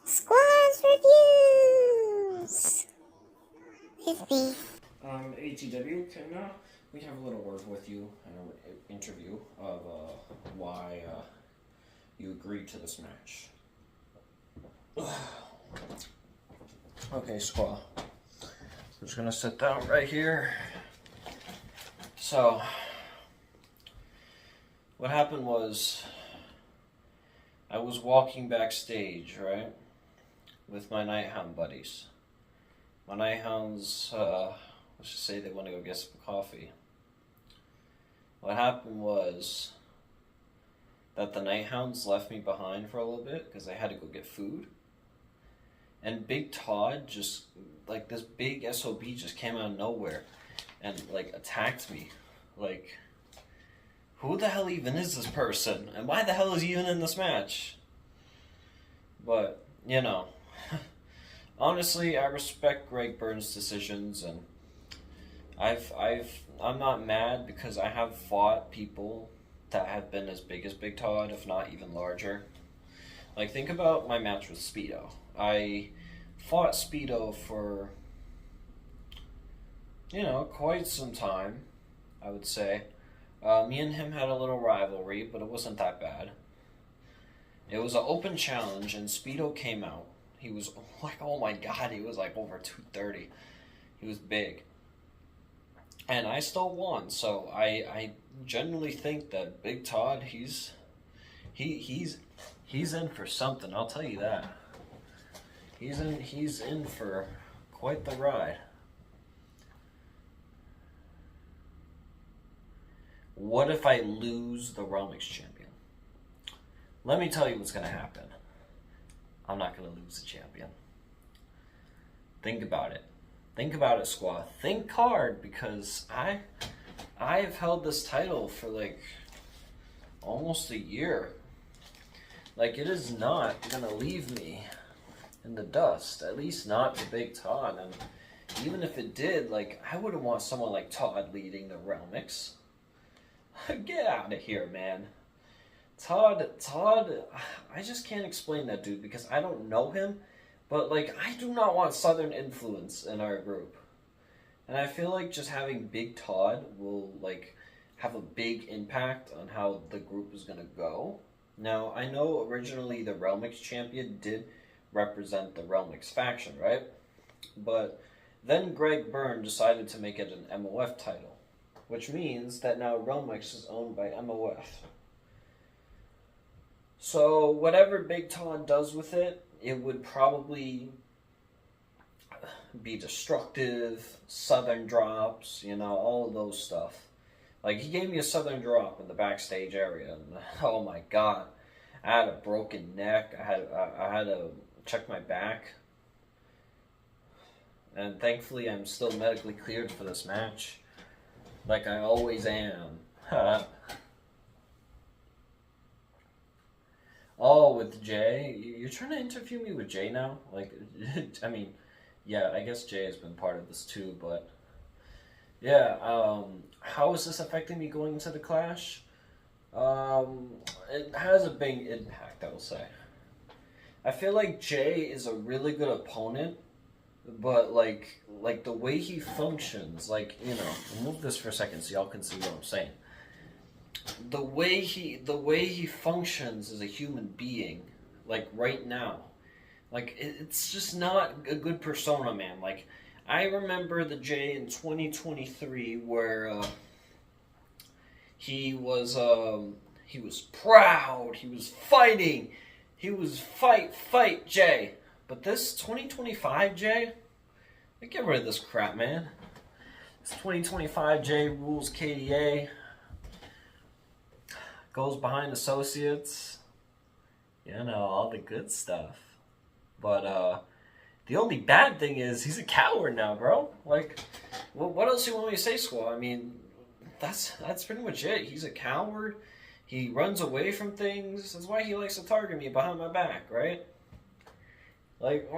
Squas Reviews with the ATW, we have a little word with you, an interview of why you agreed to this match. Okay, Squaw. I'm just gonna sit down right here. So, what happened was, I was walking backstage, right, with my Nighthound buddies. My Nighthounds, let's just say they want to go get some coffee. What happened was that the Nighthounds left me behind for a little bit because I had to go get food. And Big Todd just, like, this big SOB just came out of nowhere and, like, attacked me. Like, who the hell even is this person? And why the hell is he even in this match? But, you know, honestly, I respect Greg Burns' decisions, and I'm not mad because I have fought people that have been as big as Big Todd, if not even larger. Like, think about my match with Speedo. I fought Speedo for, quite some time, I would say. Me and him had a little rivalry, but it wasn't that bad. It was an open challenge, and Speedo came out. He was like, oh my god, he was like over 230. He was big. And I still won, so I genuinely think that Big Todd, he's in for something, I'll tell you that. He's in for quite the ride. What if I lose the Realmix champion? Let me tell you what's going to happen. I'm not going to lose the champion. Think about it. Think about it, Squaw. Think hard, because I've held this title for like almost a year. Like, it is not going to leave me in the dust. At least not to Big Todd. And even if it did, like, I wouldn't want someone like Todd leading the Realmix. Get out of here, man. Todd, I just can't explain that dude because I don't know him, but, like, I do not want Southern influence in our group. And I feel like just having Big Todd will, like, have a big impact on how the group is going to go. Now, I know originally the Realmix champion did represent the Realmix faction, right? But then Greg Byrne decided to make it an MOF title, which means that now Realmix is owned by MOF. So whatever Big Todd does with it, it would probably be destructive, Southern drops, all of those stuff. Like, he gave me a Southern drop in the backstage area, and oh my god, I had a broken neck, I had to check my back, and thankfully I'm still medically cleared for this match. Like I always am. Oh, with Jay? You're trying to interview me with Jay now? Like, I mean, yeah, I guess Jay has been part of this too, but yeah, how is this affecting me going into the Clash? It has a big impact, I will say. I feel like Jay is a really good opponent, but like the way he functions, like, move this for a second so y'all can see what I'm saying. The way he functions as a human being, like right now, like it's just not a good persona, man. Like, I remember the Jay in 2023 where he was proud, he was fighting, he was fight Jay. But this 2025 Jay, get rid of this crap, man. This 2025 Jay rules KDA, goes behind associates, all the good stuff. But the only bad thing is he's a coward now, bro. Like, what else do you want me to say, Squaw? I mean, that's pretty much it. He's a coward. He runs away from things. That's why he likes to target me behind my back, right? Like,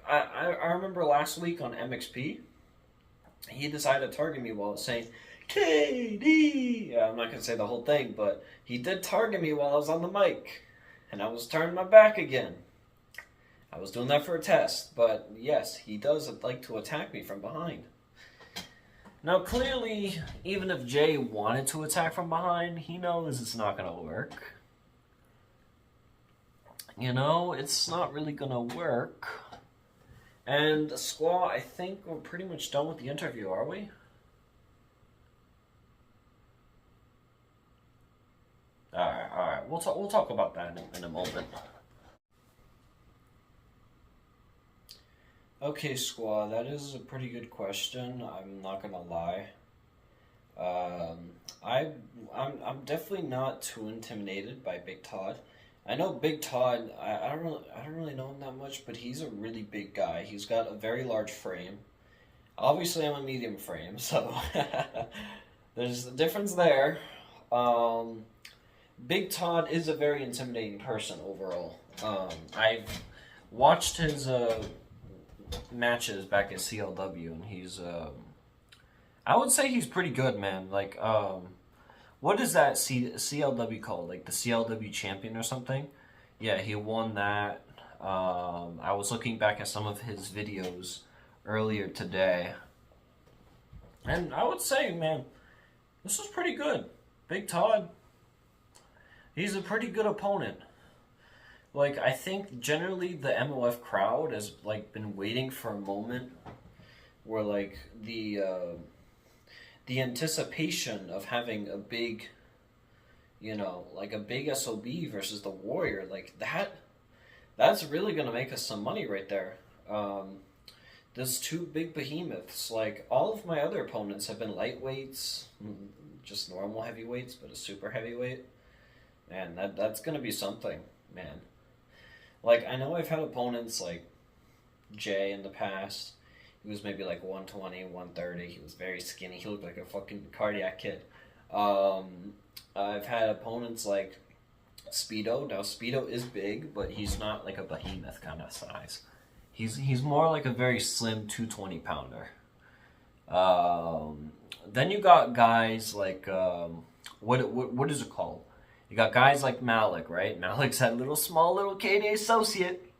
I remember last week on MXP, he decided to target me while saying, KD! I'm not going to say the whole thing, but he did target me while I was on the mic. And I was turning my back again. I was doing that for a test, but yes, he does like to attack me from behind. Now, clearly, even if Jay wanted to attack from behind, he knows it's not going to work. You know, it's not really going to work. And Squaw, I think we're pretty much done with the interview, are we? Alright. We'll talk about that in a moment. Okay, Squaw, that is a pretty good question. I'm not gonna lie. I'm definitely not too intimidated by Big Todd. I know Big Todd. I don't really know him that much, but he's a really big guy. He's got a very large frame. Obviously, I'm a medium frame, so there's a difference there. Big Todd is a very intimidating person overall. I've watched his matches back at CLW, and he's I would say he's pretty good, man. Like what is that CLW called? Like the CLW champion or something? Yeah, he won that. I was looking back at some of his videos earlier today, and I would say, man, this was pretty good. Big Todd, he's a pretty good opponent. Like, I think generally the MOF crowd has like been waiting for a moment where like the anticipation of having a big, you know, like a big SOB versus the Warrior, like that's really gonna make us some money right there. There's two big behemoths. Like, all of my other opponents have been lightweights, just normal heavyweights, but a super heavyweight. Man, that's gonna be something, man. Like, I know I've had opponents like Jay in the past. He was maybe like 120, 130. He was very skinny. He looked like a fucking cardiac kid. I've had opponents like Speedo. Now, Speedo is big, but he's not like a behemoth kind of size. He's more like a very slim 220 pounder. Then you got guys like what is it called? You got guys like Malik, right? Malik's that small little KD associate.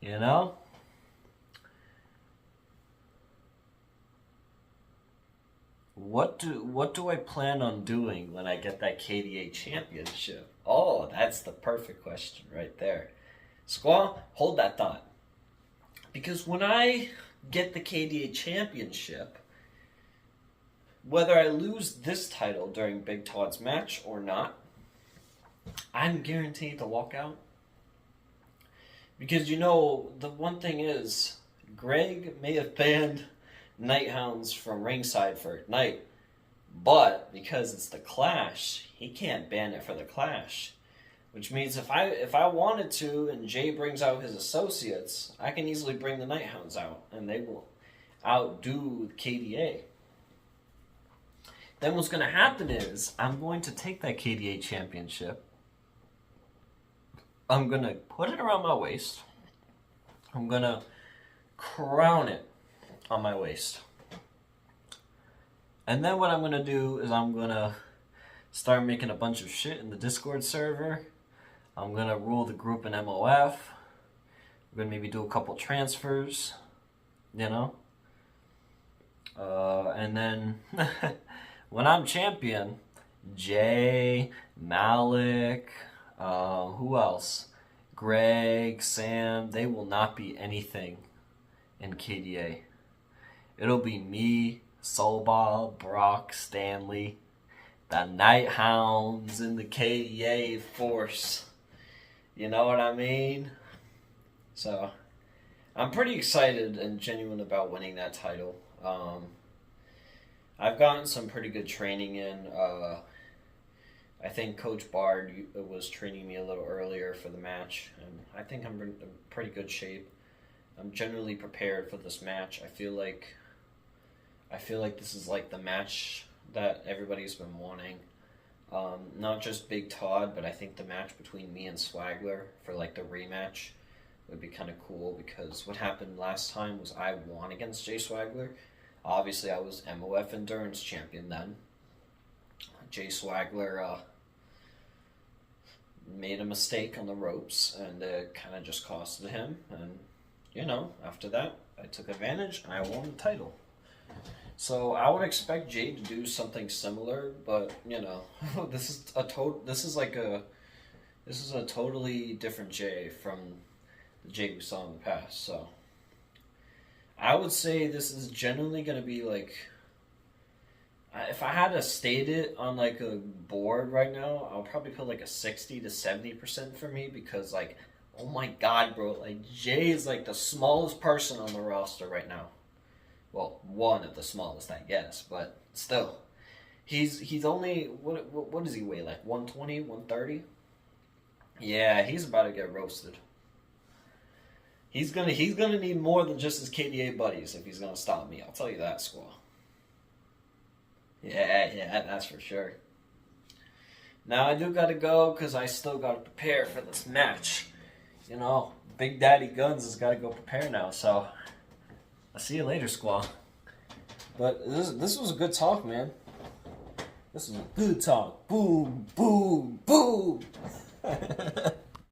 You know? What do I plan on doing when I get that KDA championship? Oh, that's the perfect question right there. Squaw, hold that thought. Because when I get the KDA championship, whether I lose this title during Big Todd's match or not, I'm guaranteed to walk out. Because, you know, the one thing is, Greg may have banned Nighthounds from ringside for Ignite, but because it's the Clash, he can't ban it for the Clash. Which means if I wanted to, and Jay brings out his associates, I can easily bring the Nighthounds out, and they will outdo KDA. Then what's going to happen is, I'm going to take that KDA championship, I'm going to put it around my waist, I'm going to crown it on my waist. And then what I'm going to do is I'm going to start making a bunch of shit in the Discord server. I'm going to rule the group in MOF. We're going to maybe do a couple transfers, you know. And then when I'm champion, Jay, Malik, who else? Greg, Sam, they will not be anything in KDA. It'll be me, Soulball, Brock, Stanley, the Nighthounds, and the KDA force. You know what I mean? So, I'm pretty excited and genuine about winning that title. I've gotten some pretty good training in. I think Coach Bard was training me a little earlier for the match, and I think I'm in pretty good shape. I'm generally prepared for this match. I feel like this is like the match that everybody's been wanting. Not just Big Todd, but I think the match between me and Swaggler for like the rematch would be kind of cool, because what happened last time was I won against Jay Swaggler. Obviously, I was MOF Endurance Champion then. Jay Swaggler made a mistake on the ropes, and it kind of just costed him. And you know, after that, I took advantage and I won the title. So I would expect Jay to do something similar, but you know, this is a totally different Jay from the Jay we saw in the past. So I would say this is generally going to be like, if I had to state it on like a board right now, I'll probably put like a 60 to 70% for me, because like, oh my god, bro, like Jay is like the smallest person on the roster right now. Well, one of the smallest, I guess, but still, he's only what does he weigh, like 120, 130? Yeah, he's about to get roasted. He's gonna need more than just his KDA buddies if he's gonna stop me. I'll tell you that, Squaw. Yeah, that's for sure. Now I do gotta go because I still gotta prepare for this match. You know, Big Daddy Guns has gotta go prepare now. So I'll see you later, Squaw. But this was a good talk, man. This was a good talk. Boom, boom, boom.